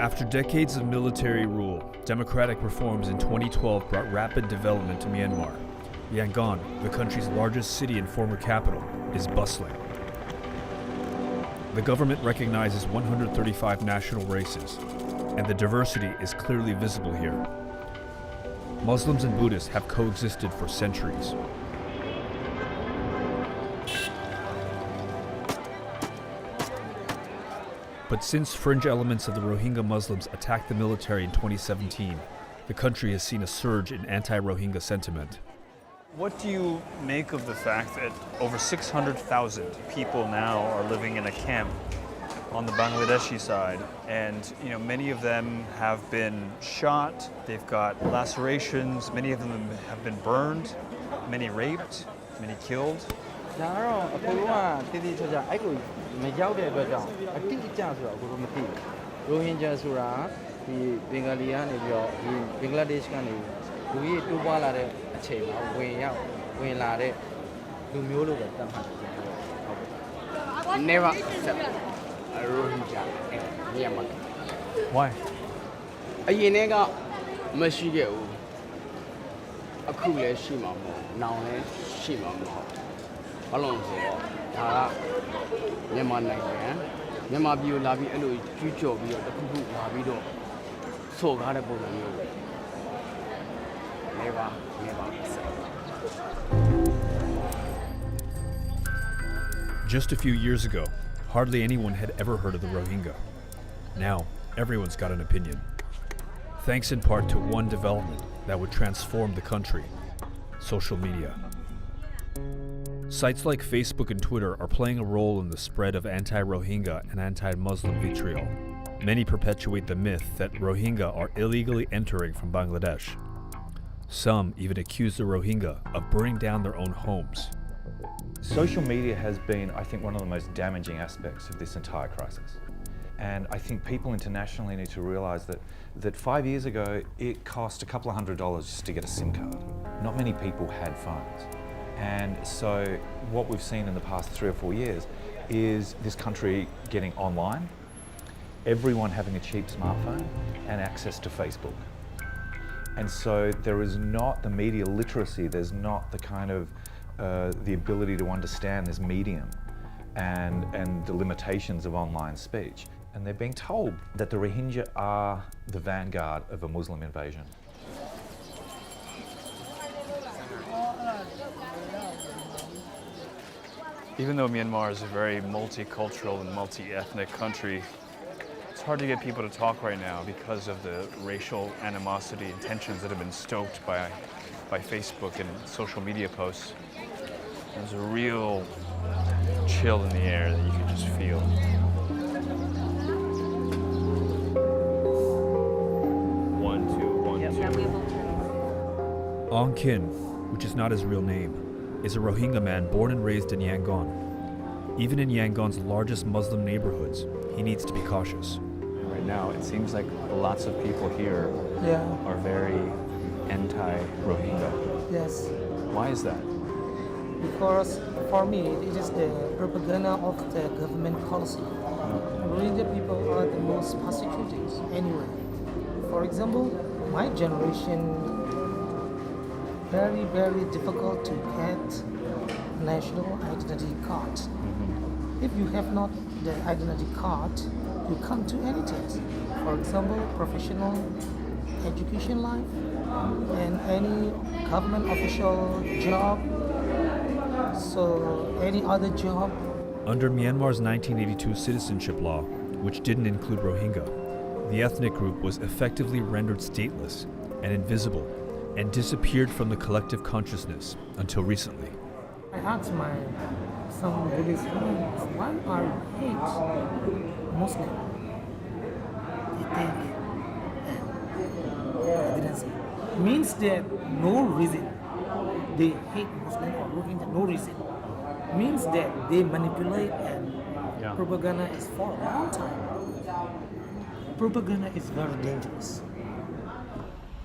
After decades of military rule, democratic reforms in 2012 brought rapid development to Myanmar. Yangon, the country's largest city and former capital, is bustling. The government recognizes 135 national races, and the diversity is clearly visible here. Muslims and Buddhists have coexisted for centuries. But since fringe elements of the Rohingya Muslims attacked the military in 2017, the country has seen a surge in anti-Rohingya sentiment. What do you make of the fact that over 600,000 people now are living in a camp on the Bangladeshi side, and many of them have been shot, they've got lacerations, many of them have been burned, many raped, many killed? Never accept a Rohingya in Myanmar. Why? Never accept. Just a few years ago, hardly anyone had ever heard of the Rohingya. Now, everyone's got an opinion. Thanks in part to one development that would transform the country: social media. Sites like Facebook and Twitter are playing a role in the spread of anti-Rohingya and anti-Muslim vitriol. Many perpetuate the myth that Rohingya are illegally entering from Bangladesh. Some even accuse the Rohingya of burning down their own homes. Social media has been, I think, one of the most damaging aspects of this entire crisis. And I think people internationally need to realize that 5 years ago, it cost a couple of $100s just to get a SIM card. Not many people had phones. And so what we've seen in the past 3 or 4 years is this country getting online, everyone having a cheap smartphone and access to Facebook. And so there is not the media literacy, there's not the kind of the ability to understand this medium and the limitations of online speech. And they're being told that the Rohingya are the vanguard of a Muslim invasion. Even though Myanmar is a very multicultural and multi-ethnic country, it's hard to get people to talk right now because of the racial animosity and tensions that have been stoked by Facebook and social media posts. There's a real chill in the air that you can just feel. One, two. Ong Kin, which is not his real name, is a Rohingya man born and raised in Yangon. Even in Yangon's largest Muslim neighborhoods, he needs to be cautious. Right now, it seems like lots of people here are very anti-Rohingya. Yes. Why is that? Because for me, it is the propaganda of the government policy. Rohingya people are the most persecuted anyway. For example, my generation, very, very difficult to get national identity card. If you have not the identity card, you can't do anything. For example, professional education life and any government official job, so any other job. Under Myanmar's 1982 citizenship law, which didn't include Rohingya, the ethnic group was effectively rendered stateless and invisible and disappeared from the collective consciousness until recently. I asked some Buddhist friends, why are you hate Muslim? They didn't say. Means that no reason they hate Muslim or Rohingya, no reason. Means that they manipulate and propaganda is for a long time. Propaganda is very dangerous.